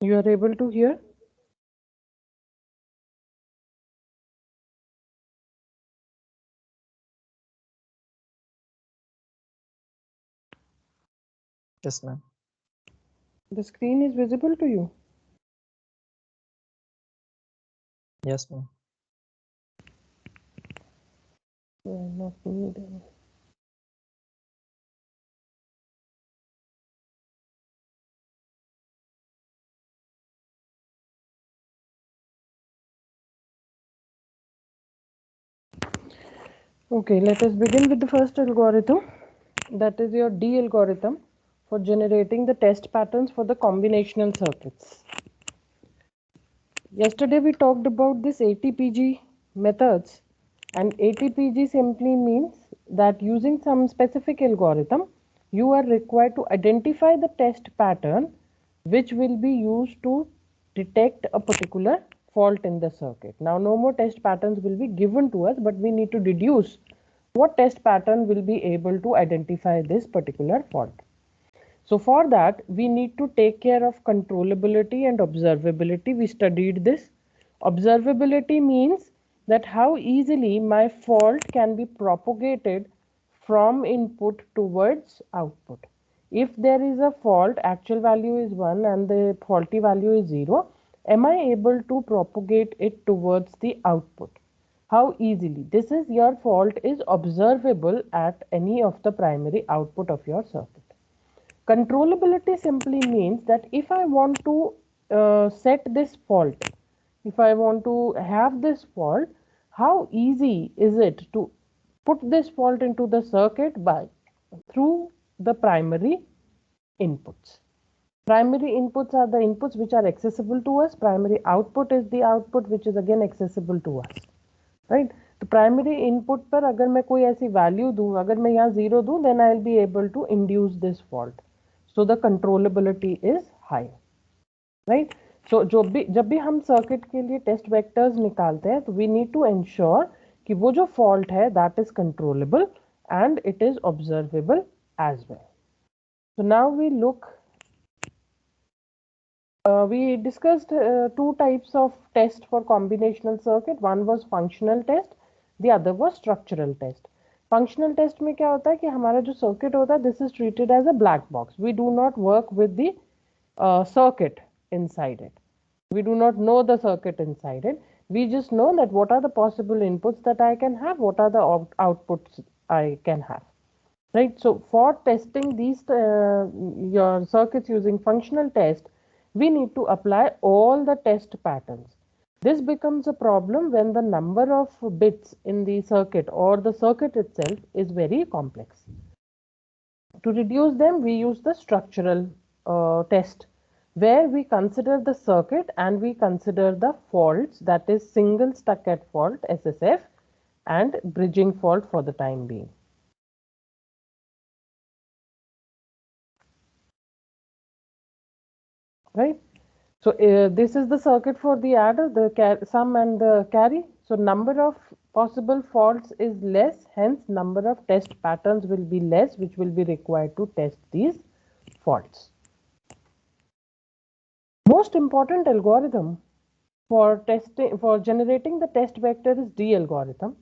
You are able to hear? Yes, ma'am. The screen is visible to you? Yes, ma'am. Not needed. Okay, let us begin with the first algorithm. That is your D algorithm for generating the test patterns for the combinational circuits. Yesterday we talked about this ATPG methods, and ATPG simply means that using some specific algorithm you are required to identify the test pattern which will be used to detect a particular fault in the circuit. Now no more test patterns will be given to us, but we need to deduce what test pattern will be able to identify this particular fault. So for that, we need to take care of controllability and observability. We studied this. Observability means that how easily my fault can be propagated from input towards output. If there is a fault, actual value is 1 and the faulty value is 0, am I able to propagate it towards the output? How easily? This is your fault is observable at any of the primary output of your circuit. Controllability simply means that if I want to set this fault, if I want to have this fault, how easy is it to put this fault into the circuit by through the primary inputs. Primary inputs are the inputs which are accessible to us. Primary output is the output which is again accessible to us. Right तो primary input पर अगर मैं कोई ऐसी value दूं, अगर मैं यहाँ 0 दूं, then I will be able to induce this fault, so the controllability is high, right. So जब भी हम सर्किट के लिए टेस्ट वेक्टर्स निकालते हैं तो वी नीड टू एंश्योर कि वो जो फॉल्ट है that is controllable and it is observable as well. So now we look. We discussed two types of test for combinational circuit. One was functional test, the other was structural test. Functional test में क्या होता है कि हमारा जो circuit होता है, this is treated as a black box. We do not work with the circuit inside it. We do not know the circuit inside it. We just know that what are the possible inputs that I can have, what are the outputs I can have. Right. So for testing these your circuits using functional test, we need to apply all the test patterns. This becomes a problem when the number of bits in the circuit or the circuit itself is very complex. To reduce them, we use the structural test, where we consider the circuit and we consider the faults, that is single stuck at fault SSF and bridging fault for the time being. Right. So this is the circuit for the adder, the sum and the carry. So number of possible faults is less, hence number of test patterns will be less, which will be required to test these faults. Most important algorithm for testing, for generating the test vector is D algorithm,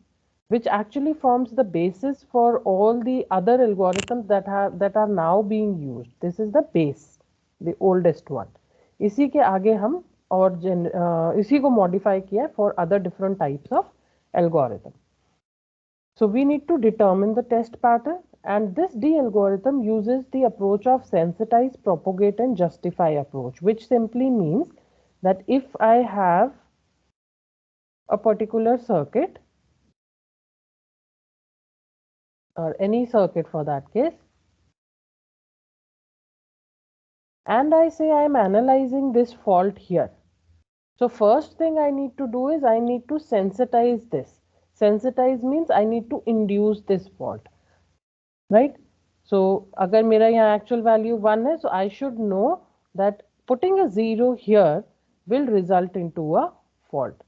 which actually forms the basis for all the other algorithms that are now being used. This is the base, the oldest one. इसी के आगे हम और इसी को modify किया for other different types of algorithm. So we need to determine the test pattern, and this D algorithm uses the approach of sensitize, propagate and justify approach, which simply means that if I have a particular circuit or any circuit for that case, and I say I am analyzing this fault here. So first thing I need to do is I need to sensitize this. Sensitize means I need to induce this fault, right? So अगर मेरा यहाँ actual value 1 है, so I should know that putting a 0 here will result into a fault.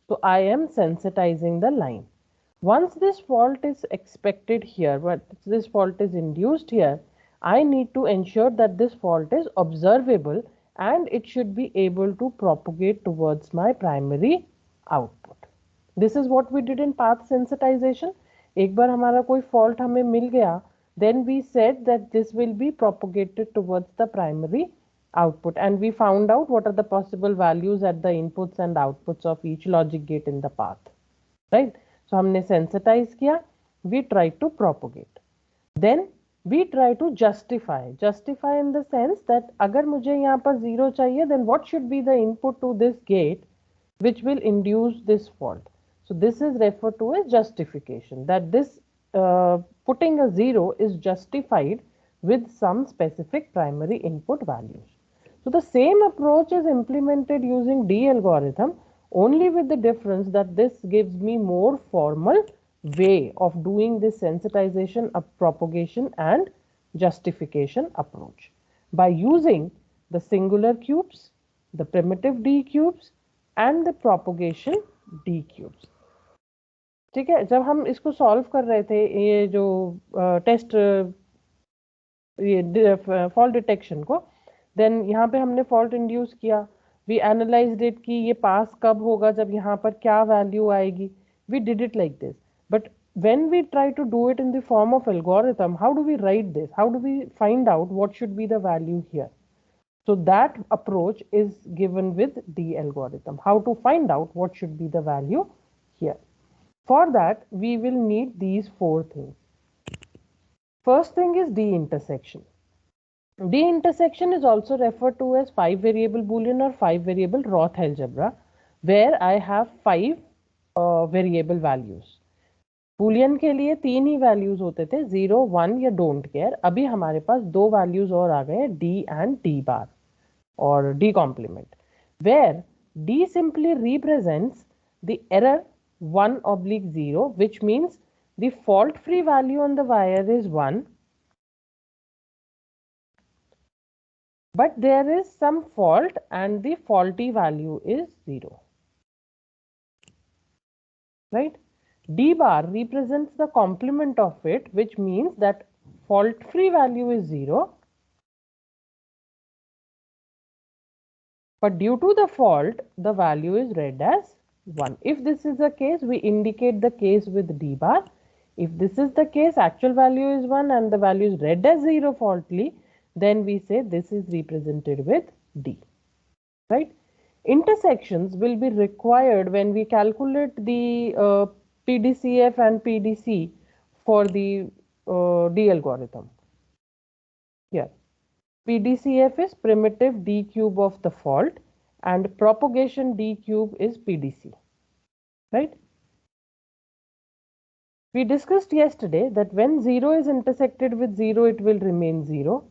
So I am sensitizing the line. Once this fault is expected here, but this fault is induced here, I need to ensure that this fault is observable and it should be able to propagate towards my primary output. This is what we did in path sensitization. एक बार हमारा कोई fault हमें मिल गया, then we said that this will be propagated towards the primary output, and we found out what are the possible values at the inputs and outputs of each logic gate in the path. Right? So हमने sensitize किया, we try to propagate. Then we try to justify in the sense that अगर मुझे यहाँ पर 0 चाहिए, then what should be the input to this gate which will induce this fault. So this is referred to as justification, that this putting a 0 is justified with some specific primary input values. So the same approach is implemented using D algorithm, only with the difference that this gives me more formal way of doing this sensitization of propagation and justification approach by using the singular cubes, the primitive D cubes and the propagation D cubes. ठीक है, जब हम इसको solve कर रहे थे ये जो टेस्ट ये फॉल्ट डिटेक्शन को, देन यहाँ पे हमने फॉल्ट इंड्यूस किया, वी एनालाइज्ड इट कि ये पास कब होगा, जब यहाँ पर क्या वैल्यू आएगी. We did it like this, but when we try to do it in the form of algorithm, how do we write this, how do we find out what should be the value here? So that approach is given with D algorithm, how to find out what should be the value here. For that we will need these four things. First thing is D intersection. D intersection is also referred to as 5 variable Boolean or 5 variable Roth algebra, where I have 5 variable values. Boolean के लिए 3 ही values होते थे, 0, 1 या don't care. अभी हमारे पास 2 values और आ गए, D and D bar or D complement, where D simply represents the error 1/0, which means the fault free value on the wire is 1, but there is some fault and the faulty value is 0. Right? D bar represents the complement of it, which means that fault free value is 0, but due to the fault the value is read as 1. If this is the case, we indicate the case with D bar. If this is the case, actual value is 1 and the value is read as 0 faultly, then we say this is represented with D. Right? Intersections will be required when we calculate the PDCF and PDC for the D algorithm. Here, PDCF is primitive D cube of the fault and propagation D cube is PDC. Right? We discussed yesterday that when 0 is intersected with 0, it will remain 0.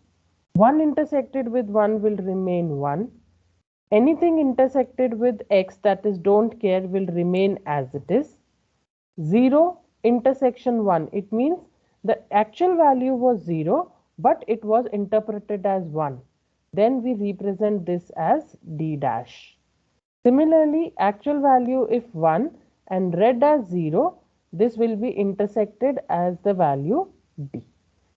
1 intersected with 1 will remain 1. Anything intersected with x, that is don't care, will remain as it is. 0 intersection 1, it means the actual value was 0, but it was interpreted as 1. Then we represent this as D dash. Similarly, actual value if 1 and read as 0, this will be intersected as the value D.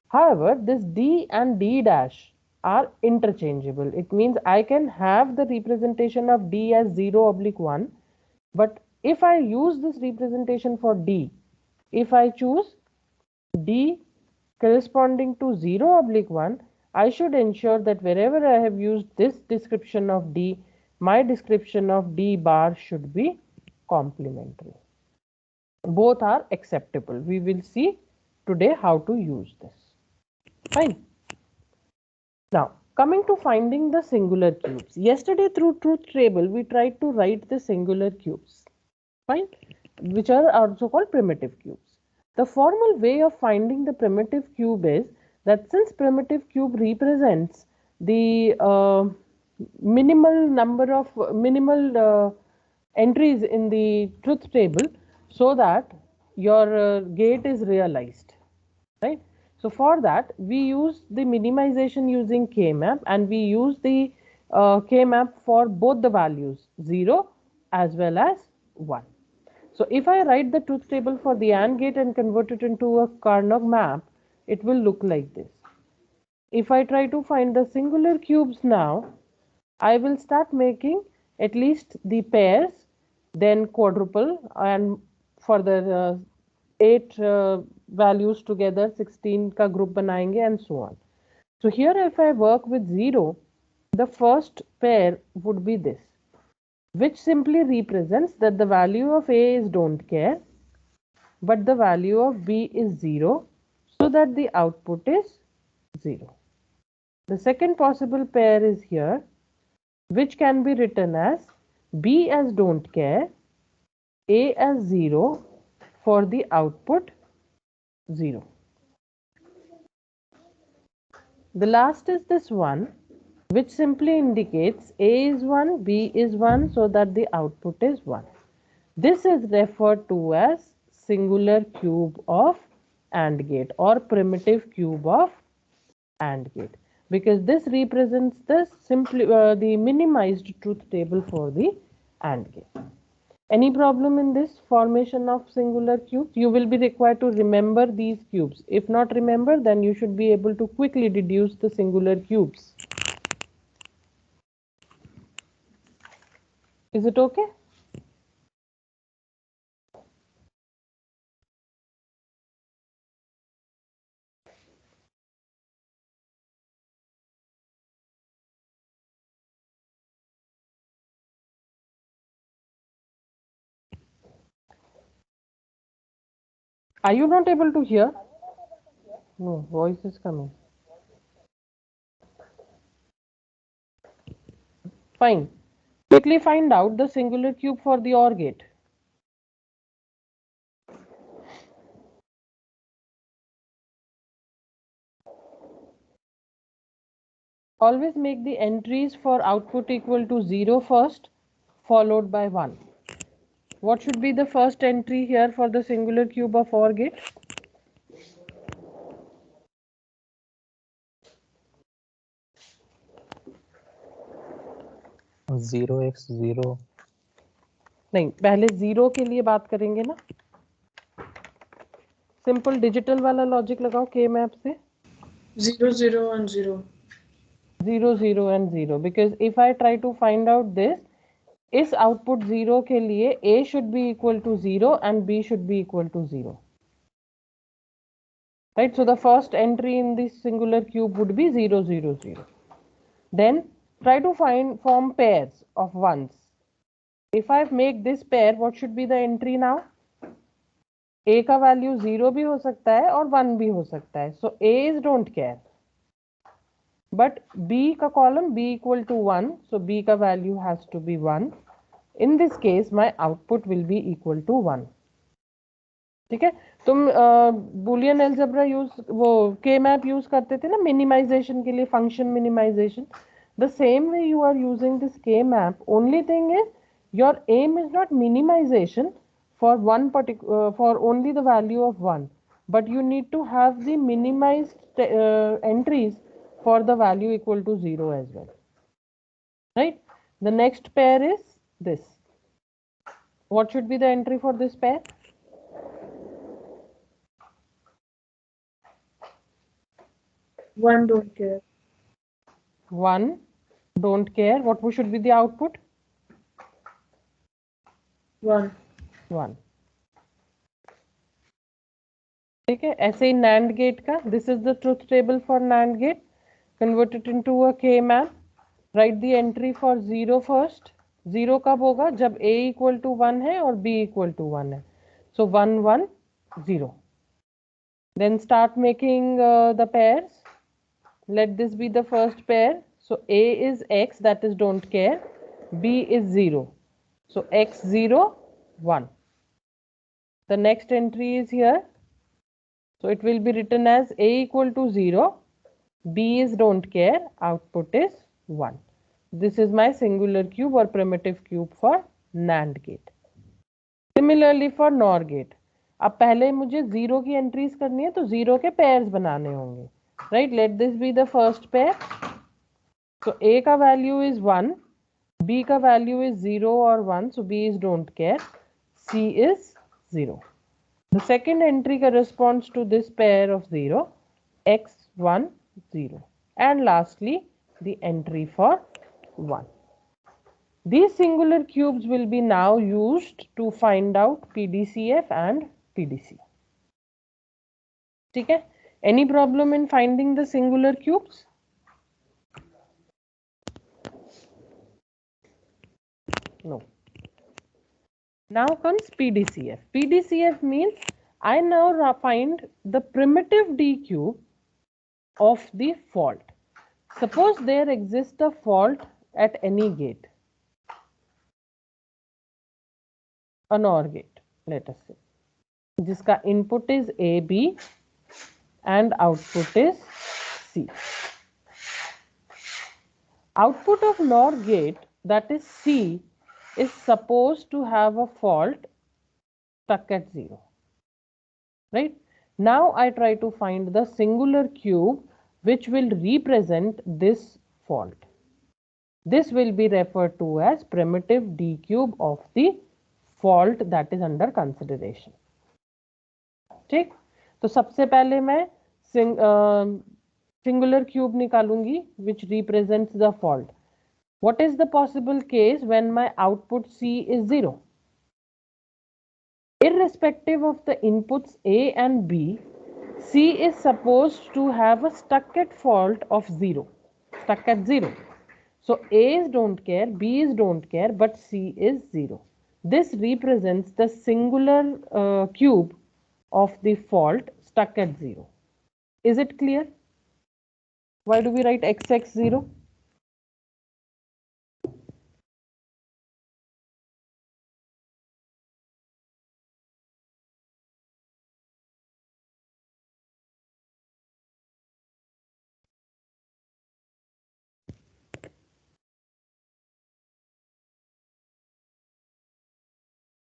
However, this D and D dash are interchangeable. It means I can have the representation of D as 0/1, but if I use this representation for D, if I choose D corresponding to 0/1, I should ensure that wherever I have used this description of D, my description of D bar should be complementary. Both are acceptable. We will see today how to use this. Fine. Now, coming to finding the singular cubes. Yesterday through truth table, we tried to write the singular cubes, fine, which are also called primitive cubes. The formal way of finding the primitive cube is that since primitive cube represents the minimal number of entries in the truth table, so that your gate is realized, right? So for that we use the minimization using K-map, and we use the K-map for both the values 0 as well as 1. So if I write the truth table for the AND gate and convert it into a Carnot map, it will look like this. If I try to find the singular cubes now, I will start making at least the pairs, then quadruple, and for the 8 values together 16 का group बनाएंगे and so on. So here if I work with 0, the first pair would be this, which simply represents that the value of A is don't care, but the value of B is 0, so that the output is 0. The second possible pair is here, which can be written as B as don't care, A as 0 for the output 0. The last is this one, which simply indicates A is 1, B is 1, so that the output is 1. This is referred to as singular cube of AND gate or primitive cube of AND gate, because this represents the minimized truth table for the AND gate. Any problem in this formation of singular cubes? You will be required to remember these cubes. If not remember, then you should be able to quickly deduce the singular cubes. Is it okay? Are you not able to hear? No, voice is coming. Fine. Quickly find out the singular cube for the OR gate. Always make the entries for output equal to 0 first, followed by 1. What should be the first entry here for the singular cube of OR gate? 0x0. नहीं, पहले 0 के लिए बात करेंगे ना. Simple digital वाला logic लगाओ के मैप से. 0 0 and 0. 0 0 and 0, because if I try to find out this, इस आउटपुट 0 के लिए A should be equal to 0 and B should be equal to 0. Right, so the first entry in this singular cube would be 0 0 0. Then try to form pairs of ones. If I make this pair, what should be the entry now? A का value 0 भी हो सकता है और 1 भी हो सकता है. So A is don't care, but B का column B equal to 1, so B का value has to be 1. In this case my output will be equal to 1. ठीक है. तुम बुलियन एल्जेब्रा यूज वो के मैप यूज करते थे ना मिनिमाइजेशन के लिए, function minimization. The same way you are using this K map. Only thing is your M is not minimization for one particular for only the value of 1, but you need to have the minimized entries for the value equal to 0 as well. Right, the next pair is this. What should be the entry for this pair? 1 don't care. 1 don't care. What should be the output? 1. 1. ठीक है. ऐसे ही NAND gate का, this is the truth table for NAND gate. Convert it into a K map. Write the entry for 0 first. 0 कब होगा? जब A equal to 1 है और B इक्वल टू 1 है. सो 1 1 0. Then start making the pairs. Let this be the first pair. So A is X, that is don't care. B is 0. So X 0 1. The next entry is here. So it will be written as A equal to 0, B is don't care, output is 1. This is my singular cube or primitive cube for NAND gate. Similarly for NOR gate. अब पहले मुझे 0 की entries करनी है, तो 0 के pairs बनाने होंगे. Right, let this be the first pair. So A का वैल्यू इज 1, B का वैल्यू इज 0 और 1, so B is don't care. C is 0. The second entry corresponds to this pair of 0, x1, 0. And lastly, the entry for 1. These singular cubes will be now used to find out PDCF and PDC. Okay? Any problem in finding the singular cubes? No. Now comes PDCF. PDCF means I now find the primitive D cube of the fault. Suppose there exists a fault at any gate, a NOR gate, let us say, जिसका input is AB and output is C. Output of NOR gate, that is C, is supposed to have a fault stuck at 0. Right? Now I try to find the singular cube which will represent this fault. This will be referred to as primitive D cube of the fault that is under consideration. ठीक, तो सबसे पहले मैं singular cube निकालूंगी which represents the fault. What is the possible case when my output C is 0? Irrespective of the inputs A and B, C is supposed to have a stuck at fault of 0, stuck at 0. So A's don't care, B's don't care, but C is 0. This represents the singular cube of the fault stuck at 0. Is it clear? Why do we write XX0?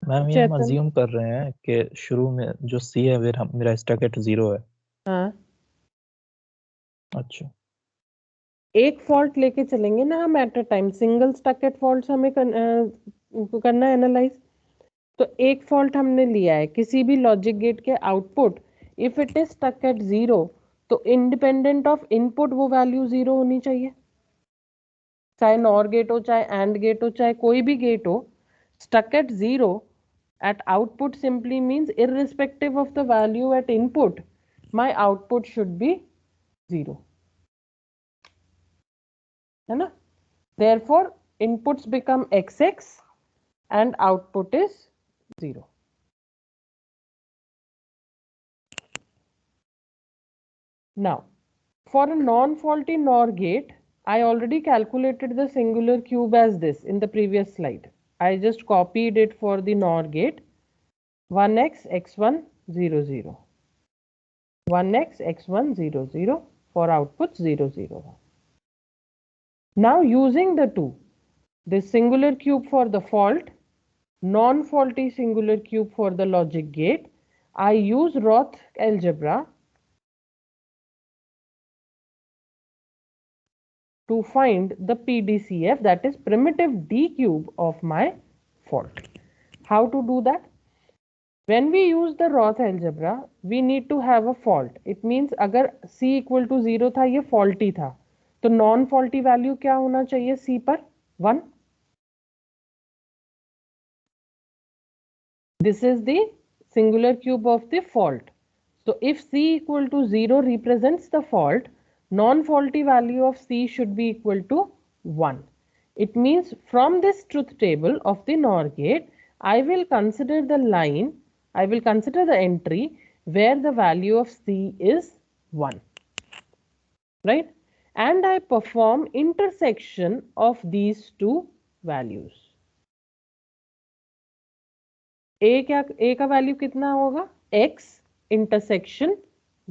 Ma'am ये हम assume कर रहे हैं कि शुरू में जो सी है मेरा स्टक एट 0 है। हाँ, अच्छा, एक फॉल्ट लेके चलेंगे ना हम at a time. Single stuck at fault हमें करना है एनालाइज। तो एक फॉल्ट हमने लिया है किसी भी लॉजिक गेट के output, if it is stuck at 0 तो इंडिपेंडेंट ऑफ इनपुट वो वैल्यू 0 होनी चाहिए, चाहे नॉर गेट हो, चाहे एंड गेट हो, चाहे कोई भी गेट हो। Stuck at 0 at output simply means irrespective of the value at input, my output should be 0. है ना? Therefore, inputs become XX and output is 0. Now, for a non-faulty NOR gate, I already calculated the singular cube as this in the previous slide. I just copied it for the NOR gate. 1x x1 0 0, 1x x1 0 0 for output 0 0. Now using the two, the singular cube for the fault, non-faulty singular cube for the logic gate, I use Roth algebra to find the PDCF, that is primitive D cube of my fault. How to do that? When we use the Roth algebra, we need to have a fault. It means अगर C equal to 0 था, ये faulty था, तो non faulty value क्या होना चाहिए C पर? 1. This is the singular cube of the fault. So if C equal to 0 represents the fault, non-faulty value of C should be equal to 1. It means from this truth table of the NOR gate, I will consider the line, I will consider the entry where the value of C is 1. Right? And I perform intersection of these two values. A का value कितना होगा? X intersection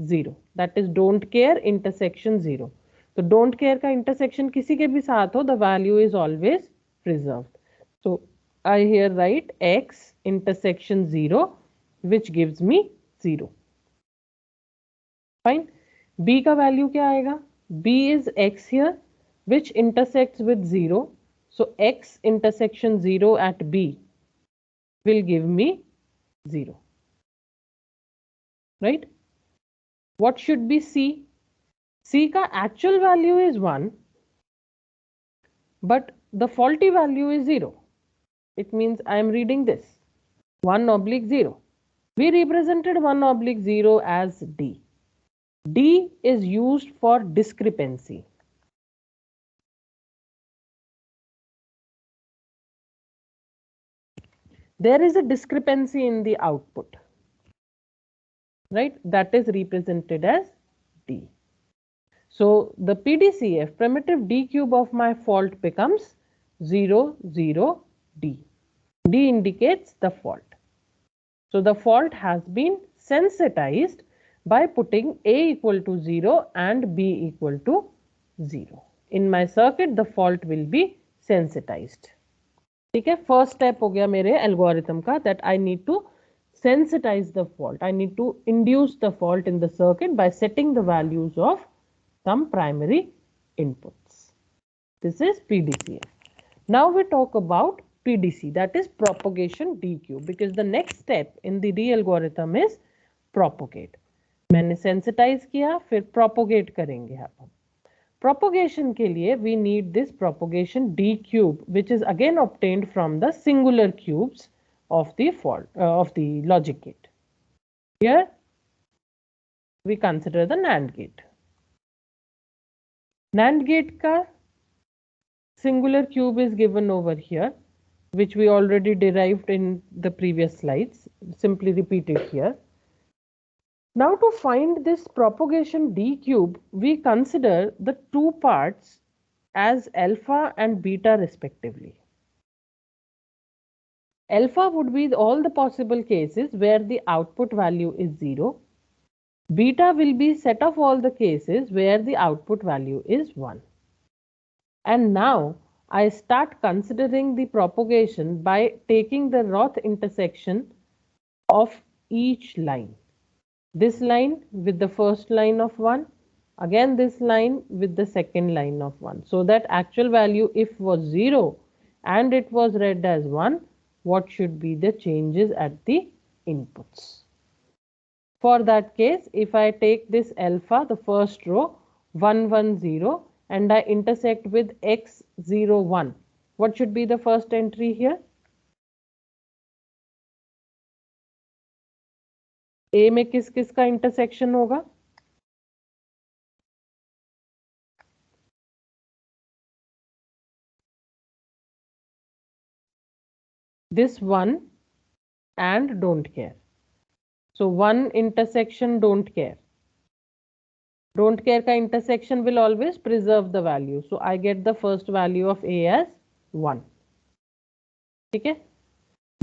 0, that is don't care intersection 0. तो don't care का intersection किसी के भी साथ हो, the value is always preserved. So I here write X intersection 0, which gives me 0. Fine. B का वैल्यू क्या आएगा? B is X here, which intersects with 0. So X intersection 0 at B, will give me 0. Right? What should be C? C ka actual value is 1, but the faulty value is 0. It means I am reading this 1/0. We represented 1/0 as D. D is used for discrepancy. There is a discrepancy in the output, right? That is represented as D. So the PDCF, primitive D cube of my fault, becomes 0, 0, D. D indicates the fault. So the fault has been sensitized by putting A equal to 0 and B equal to 0. In my circuit, the fault will be sensitized. ठीक है, first step हो गया मेरे algorithm का, that I need to sensitize the fault. I need to induce the fault in the circuit by setting the values of some primary inputs. This is PDCF. Now we talk about PDC, that is propagation DQ, because the next step in the D algorithm is propagate. मैंने sensitize किया, फिर propagate करेंगे हम. Propagation के लिए we need this propagation D cube, which is again obtained from the singular cubes of the logic gate. Here we consider the NAND gate. NAND gate ka singular cube is given over here, which we already derived in the previous slides. Simply repeat it here. Now to find this propagation D cube, we consider the two parts as alpha and beta respectively. Alpha would be all the possible cases where the output value is 0. Beta will be set of all the cases where the output value is 1. And now I start considering the propagation by taking the Roth intersection of each line. This line with the first line of 1, again this line with the second line of 1. So that actual value, if was 0 and it was read as 1, what should be the changes at the inputs? For that case, if I take this alpha, the first row, 1, 1, 0, and I intersect with x, 0, 1, what should be the first entry here? A में किस किस का intersection होगा? This one and don't care. So one intersection don't care. Don't care ka intersection will always preserve the value. So I get the first value of A as 1. Okay?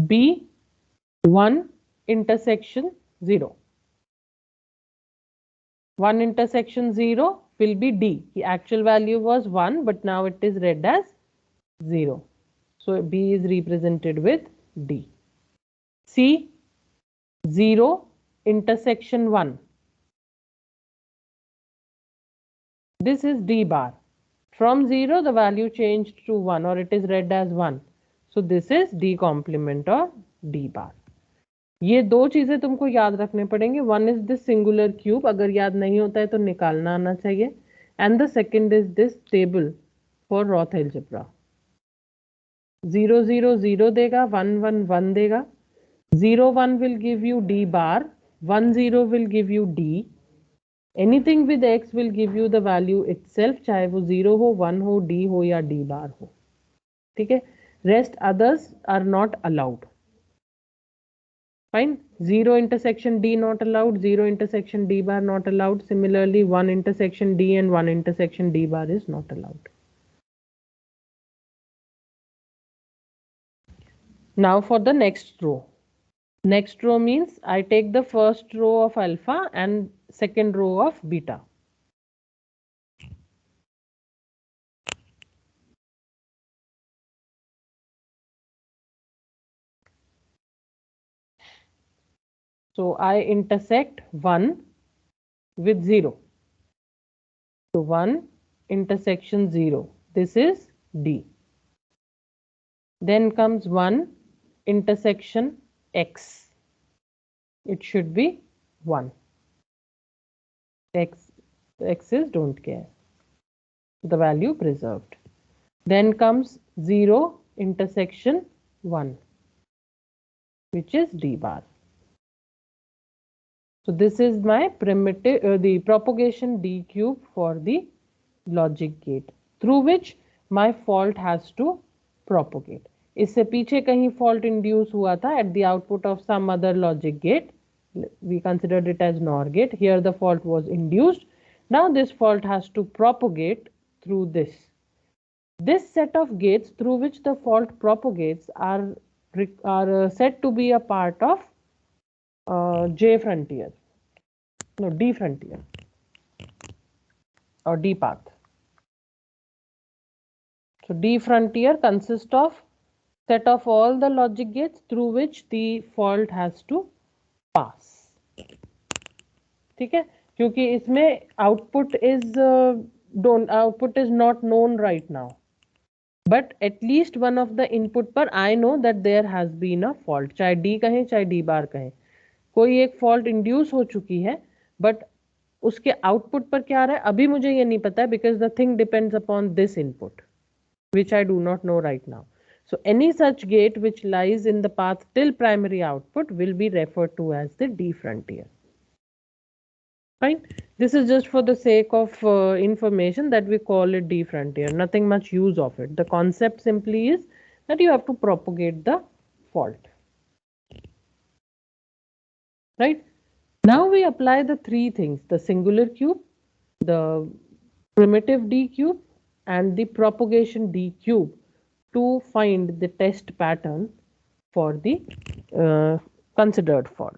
B 1 intersection 0. 1 intersection 0 will be D. The actual value was 1, but now it is read as 0. So B is represented with D. C 0 intersection 1. This is D bar. From 0 the value changed to 1, or it is read as 1. So this is D complement or D bar. ये दो चीजें तुमको याद रखने पड़ेंगे. One is this singular cube, अगर याद नहीं होता है तो निकालना आना चाहिए. And the second is this table for Roth algebra. 0 0 0 देगा, 1 1 1 देगा. 0 1 will give you D bar, 1 0 will give you D. Anything with x will give you the value itself, चाहे वो 0 हो, 1 हो, D हो या D bar हो. ठीक है? Rest others are not allowed. Fine. 0 intersection D not allowed, 0 intersection D bar not allowed. Similarly, 1 intersection D and 1 intersection D bar is not allowed. Now for the next row. Next row means I take the first row of alpha and second row of beta. So I intersect 1 with 0. So 1 intersection 0. This is D. Then comes 1 intersection x. It should be 1. X's don't care. The value preserved. Then comes 0 intersection 1, which is d bar. So this is my primitive, the propagation d cube for the logic gate through which my fault has to propagate. इससे पीछे कहीं fault induce हुआ था at the output of some other logic gate. We considered it as NOR gate. Here the fault was induced. Now this fault has to propagate through this. This set of gates through which the fault propagates are said to be a part of J frontier. No, D frontier or D path. So D frontier consists of set of all the logic gates through which the fault has to pass. ठीक है, क्योंकि इसमें output is not known right now, but at least one of the input पर I know that there has been a fault, चाहे D कहें चाहे D bar कहें, कोई एक fault induce हो चुकी है, but उसके output पर क्या आ रहा है अभी मुझे ये नहीं पता है, because the thing depends upon this input which I do not know right now. So any such gate which lies in the path till primary output will be referred to as the D frontier. Fine. This is just for the sake of information that we call it D frontier. Nothing much use of it. The concept simply is that you have to propagate the fault. Right? Now we apply the three things: the singular cube, the primitive D cube, and the propagation D cube to find the test pattern for the considered fault.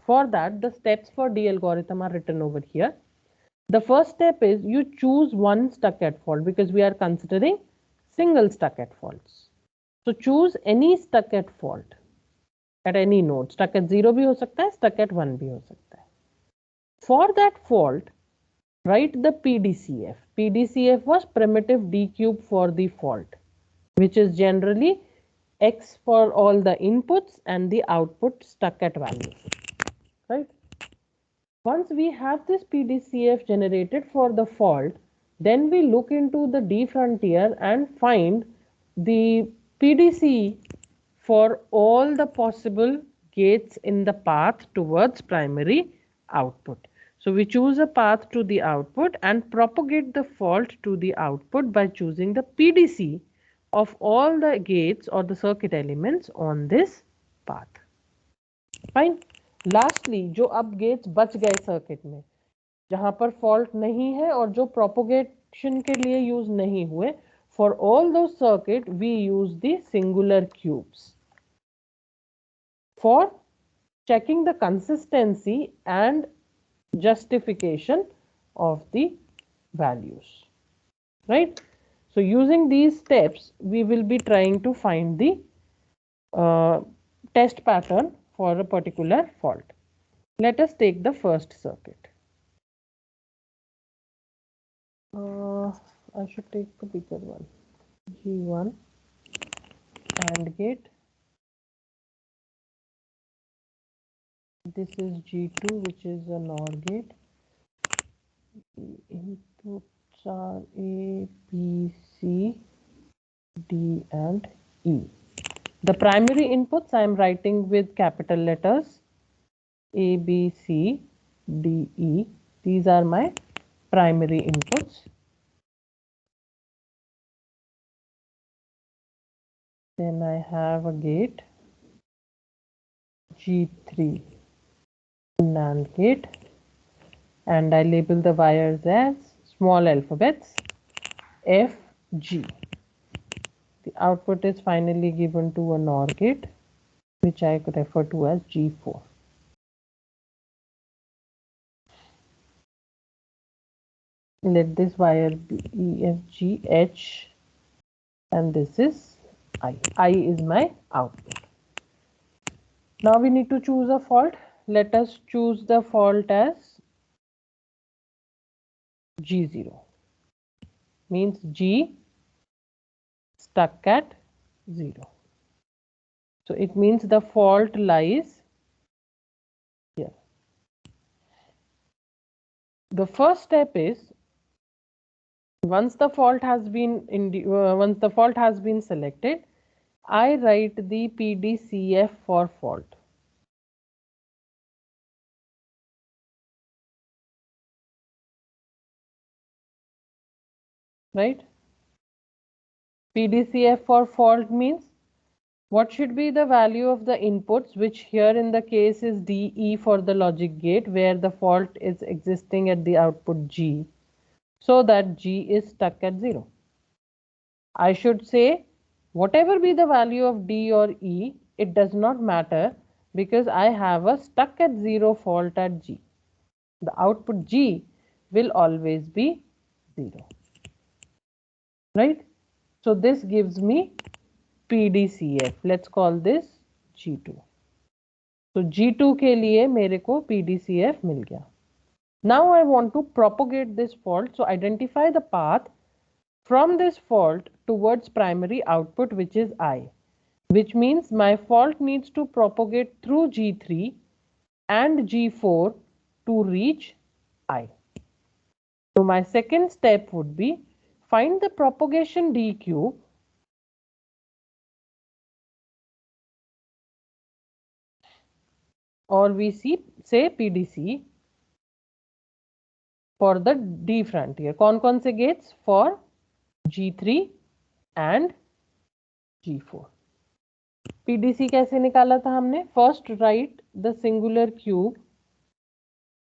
For that, the steps for D algorithm are written over here. The first step is you choose one stuck at fault because we are considering single stuck at faults. So choose any stuck at fault at any node. Stuck at 0 भी हो सकता है, stuck at 1 भी हो सकता है. For that fault, write the PDCF. PDCF was primitive D cube for the fault, which is generally X for all the inputs and the output stuck at values. Right? Once we have this PDCF generated for the fault, then we look into the D frontier and find the PDC for all the possible gates in the path towards primary output. So we choose a path to the output and propagate the fault to the output by choosing the PDC of all the gates or the circuit elements on this path. Fine. Lastly, जो अब gets बच गए circuit में, जहां पर fault नहीं है और जो प्रोपोगेशन के लिए यूज नहीं हुए, फॉर ऑल दो circuit we use the singular cubes for checking the consistency and justification of the values. Right? So using these steps, we will be trying to find the test pattern for a particular fault. Let us take the first circuit. I should take the bigger one. G1 AND gate. This is G2, which is a NOR gate. The inputs are A, B, C, D, and E. The primary inputs I am writing with capital letters A, B, C, D, E. These are my primary inputs. Then I have a gate G3 NAND gate, and I label the wires as small alphabets F, G. The output is finally given to a NOR gate, which I could refer to as G4. Let this wire be E, F, G, H, and this is I. I is my output. Now we need to choose a fault. Let us choose the fault as G0. Means G stuck at 0. So it means the fault lies here. The first step is once the fault has been selected, I write the PDCF for fault. Right? PDCF for fault means what should be the value of the inputs, which here in the case is DE for the logic gate, where the fault is existing at the output G, so that G is stuck at 0. I should say whatever be the value of D or E, it does not matter because I have a stuck at 0 fault at G. The output G will always be 0. Right? So this gives me PDCF. Let's call this G2. So G2 के लिए मेरे को PDCF मिल गया. Now I want to propagate this fault. So identify the path from this fault towards primary output, which is I, which means my fault needs to propagate through G3 and G4 to reach I. So my second step would be find the propagation D cube or we say PDC for the D frontier. कौन से gates? For G3 and G4. PDC कैसे निकाला था हमने? First write the singular cube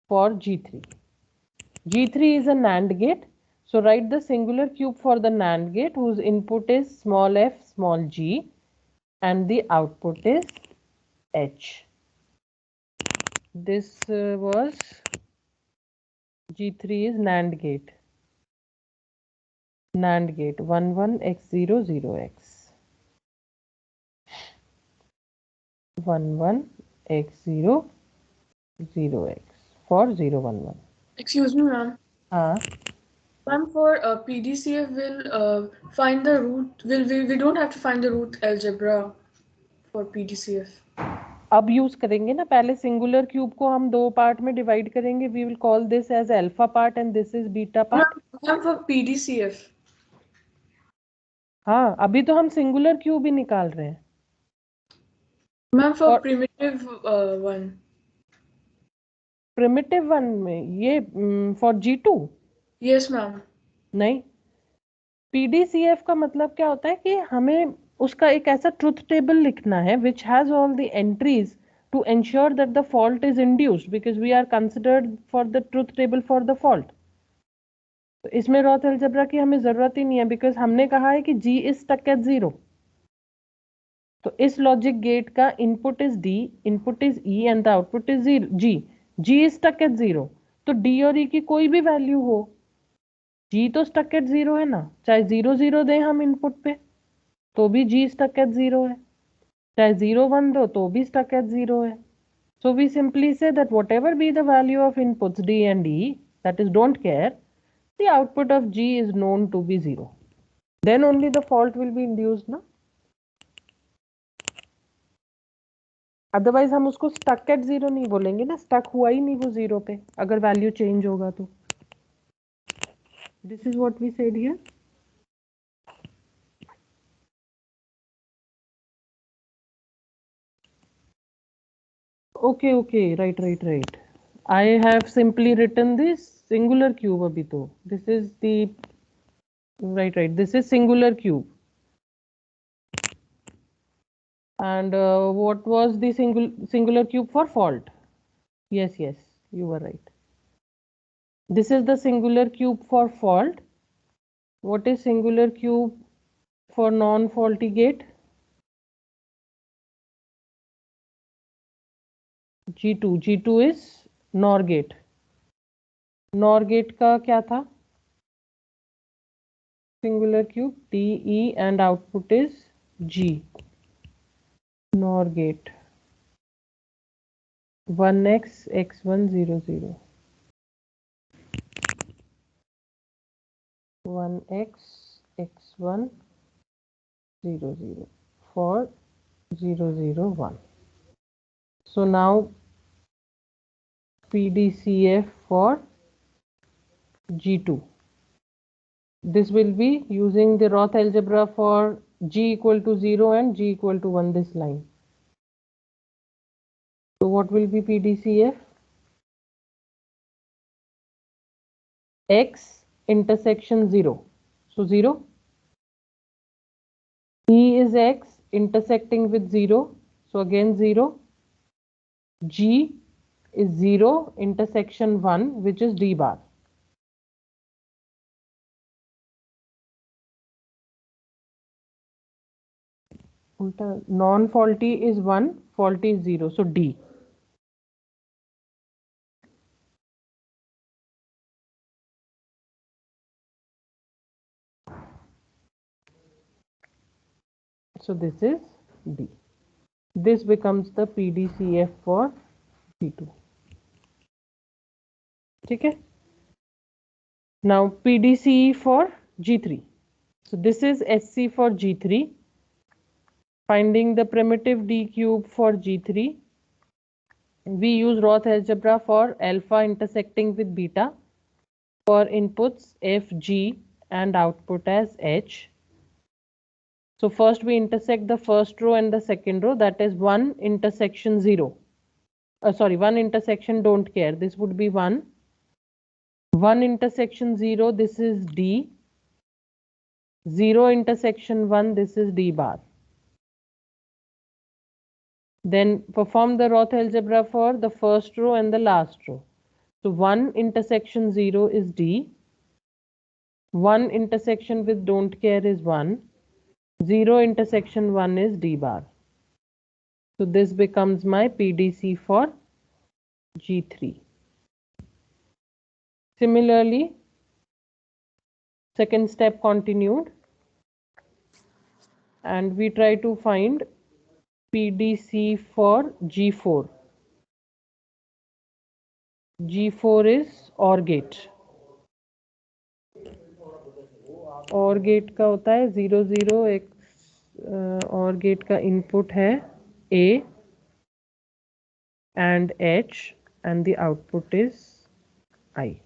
for G3. G3 is a NAND gate. So write the singular cube for the NAND gate whose input is small f small g and the output is H. This was G3 is NAND gate. NAND gate 11x0 0x 11x0 0x for 011. Excuse me, ma'am. Ma'am, for PDCF, we'll find the root. We don't have to find the root algebra for PDCF. अब use करेंगे ना. पहले singular cube को हम दो part में divide करेंगे. We will call this as alpha part and this is beta part. Ma'am, for PDCF. हाँ, अभी तो हम सिंगुलर क्यूब ही निकाल रहे हैं. Ma'am, for primitive one. Primitive one में ये फॉर G2. Yes, ma'am. नहीं, PDCF का मतलब क्या होता है कि हमें उसका एक ऐसा ट्रुथ टेबल लिखना है which has all the entries to ensure that the fault is induced because we are considered for the truth table for the fault. तो इसमें रॉथ अलजेब्रा की हमें जरूरत ही नहीं है बिकॉज हमने कहा है कि G is stuck at 0. तो इस लॉजिक गेट का input is D, input is E and the output is G. G is stuck at 0. तो D और E की कोई भी वैल्यू हो, G तो stuck at 0 है ना. चाहे 0 0 दें हम इनपुट पे तो भी G stuck at 0 है. चाहे 0 1 दो तो भी stuck at 0 है. So we simply say that whatever be the value of inputs D and E, that is don't care, the output of G is known to be 0. Then only the fault will be induced ना. Otherwise हम उसको stuck at 0 नहीं बोलेंगे ना. stuck हुआ ही नहीं वो 0 पे अगर वैल्यू चेंज होगा तो. This is what we said here. Okay, right. I have simply written this singular cube abhi to. This is the right. This is singular cube. And what was the singular cube for fault? Yes, you were right. This is the singular cube for fault. What is singular cube for non-faulty gate? G2. G2 is NOR gate. NOR gate का क्या था? Singular cube DE and output is G. NOR gate 1x x1 0 0 1x x1 0 0 for 0, 0, 1. So now PDCF for G2. This will be using the Roth algebra for G equal to 0 and G equal to 1, this line. So what will be PDCF? X intersection 0. So 0. E is X intersecting with 0. So again 0. G is 0 intersection 1, which is D bar. Non-faulty is 1, faulty is 0. So D. So this is D. This becomes the PDCF for G2. Okay. Now PDCE for G3. So this is SC for G3. Finding the primitive D cube for G3. We use Roth algebra for alpha intersecting with beta for inputs F, G and output as H. So first we intersect the first row and the second row, that is 1 intersection 0. 1 intersection don't care. This would be 1. 1 intersection 0, this is D. 0 intersection 1, this is D bar. Then perform the Roth algebra for the first row and the last row. So 1 intersection 0 is D. 1 intersection with don't care is 1. 0 intersection 1 is D bar. So this becomes my PDC for G3. Similarly, second step continued, and we try to find PDC for G4. G4 is OR gate. OR gate का होता है 0 0 x OR gate का input है A and H and the output is I.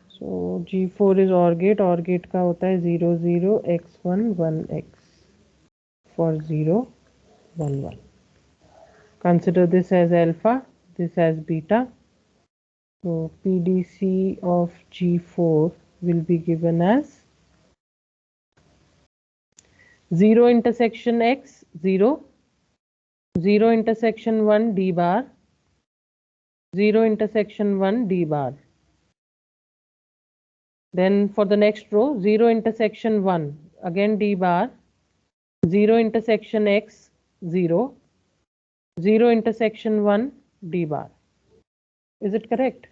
So G4 is OR gate. OR gate का होता है 0 0 x1 1x for 0 1 1. Consider this as alpha, this as beta. So PDC of G4 will be given as 0 intersection x 0, 0 intersection 1 D bar, 0 intersection 1 D bar. Then for the next row, 0 intersection 1, again D bar, 0 intersection x 0, 0 intersection 1 D bar. Is it correct?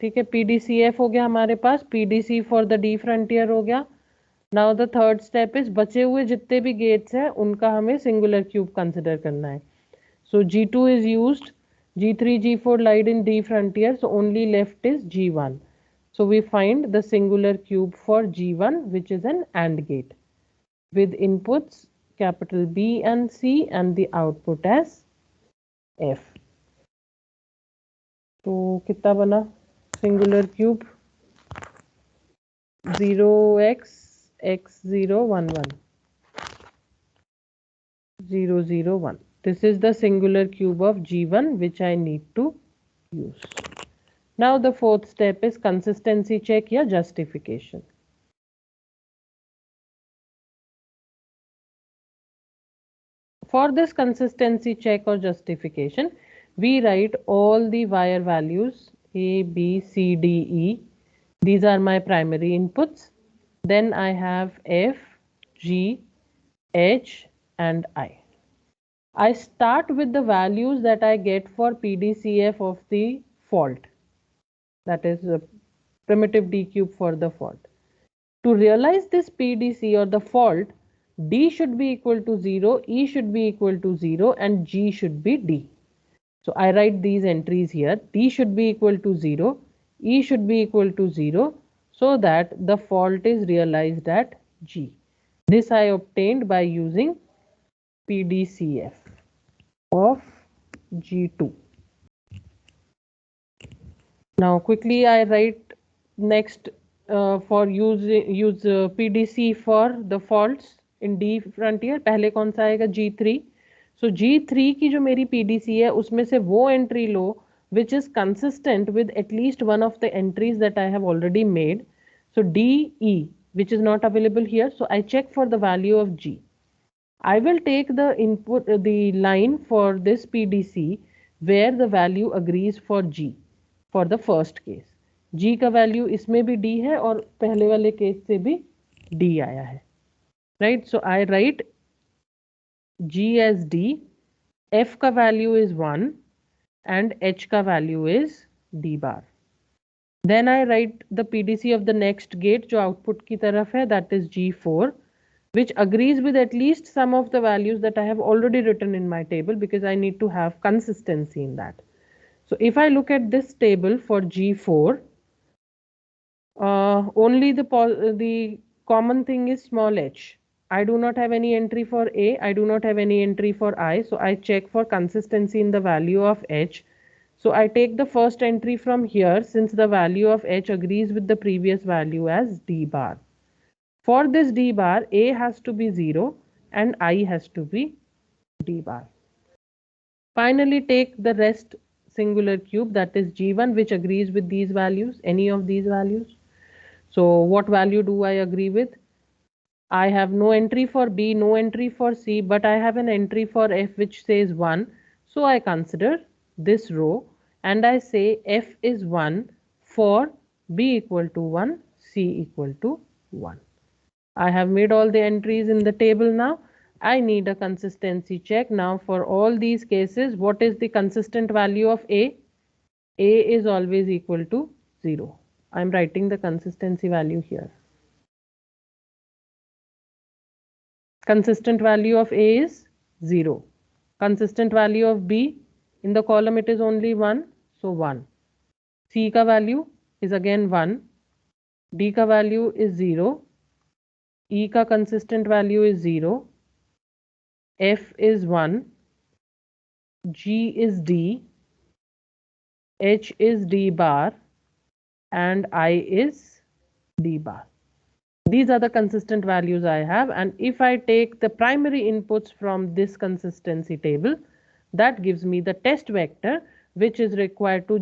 ठीक है, PDCF हो गया हमारे पास, PDC for the D frontier हो गया. Now the third step is बचे हुए जितने भी गेट्स हैं उनका हमें सिंगुलर क्यूब कंसिडर करना है. सो G2 is used, G3 G4 lied in D frontier, so only left is G1. So we find the singular cube for G1, which is an AND gate with inputs capital B and C and the output as F. तो कितना बना singular cube 0x x0 1 1 0 0 1. This is the singular cube of G1 which I need to use. Now the fourth step is consistency check या justification. For this consistency check or justification, we write all the wire values A, B, C, D, E. These are my primary inputs. Then I have F, G, H and I. I start with the values that I get for PDCF of the fault. That is a primitive D cube for the fault. To realize this PDC or the fault, D should be equal to 0, E should be equal to 0 and G should be D. So I write these entries here. D should be equal to 0, E should be equal to 0, so that the fault is realized at G. This I obtained by using PDCF of G2. Now quickly I write next for use PDC for the faults in D frontier. पहले कौन सा आएगा G3. So G3 की जो मेरी PDC है उसमें से वो entry low which is consistent with at least one of the entries that I have already made. So DE which is not available here. So I check for the value of G. I will take the input the line for this PDC where the value agrees for G for the first case. G का value इसमें भी D है और पहले वाले case से भी D आया है. Right? So I write G as D, F का value is 1 and H का value is D bar. Then I write the PDC of the next gate जो output की तरफ है, that is G4, which agrees with at least some of the values that I have already written in my table because I need to have consistency in that. So if I look at this table for G4, only the common thing is small h. I do not have any entry for A, I do not have any entry for I, so I check for consistency in the value of h. So I take the first entry from here since the value of h agrees with the previous value as D bar. For this D bar, A has to be 0 and I has to be D bar. Finally, take the rest singular cube, that is G1, which agrees with these values, any of these values. So what value do I agree with? I have no entry for B, no entry for C, but I have an entry for F which says 1. So I consider this row and I say F is 1 for B equal to 1, C equal to 1. I have made all the entries in the table now. I need a consistency check. Now for all these cases, what is the consistent value of A? A is always equal to 0. I am writing the consistency value here. Consistent value of A is 0. Consistent value of B, in the column it is only 1, so 1. C ka value is again 1. D ka value is 0. E ka consistent value is 0. F is 1. G is D. H is D bar. And I is D bar. These are the consistent values I have, and if I take the primary inputs from this consistency table, that gives me the test vector which is required to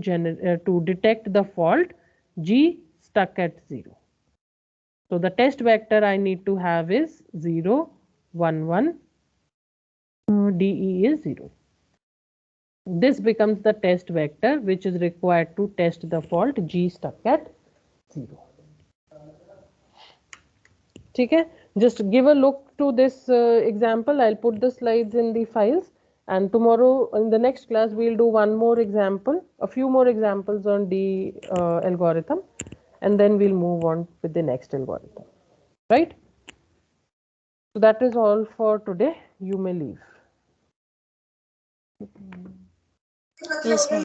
detect the fault G stuck at 0. So the test vector I need to have is 0, 1, 1, DE is 0. This becomes the test vector which is required to test the fault G stuck at 0. Okay, just give a look to this example. I'll put the slides in the files, and tomorrow in the next class we'll do one more example, a few more examples on the algorithm, and then we'll move on with the next algorithm, right? So that is all for today. You may leave. Yes, ma'am.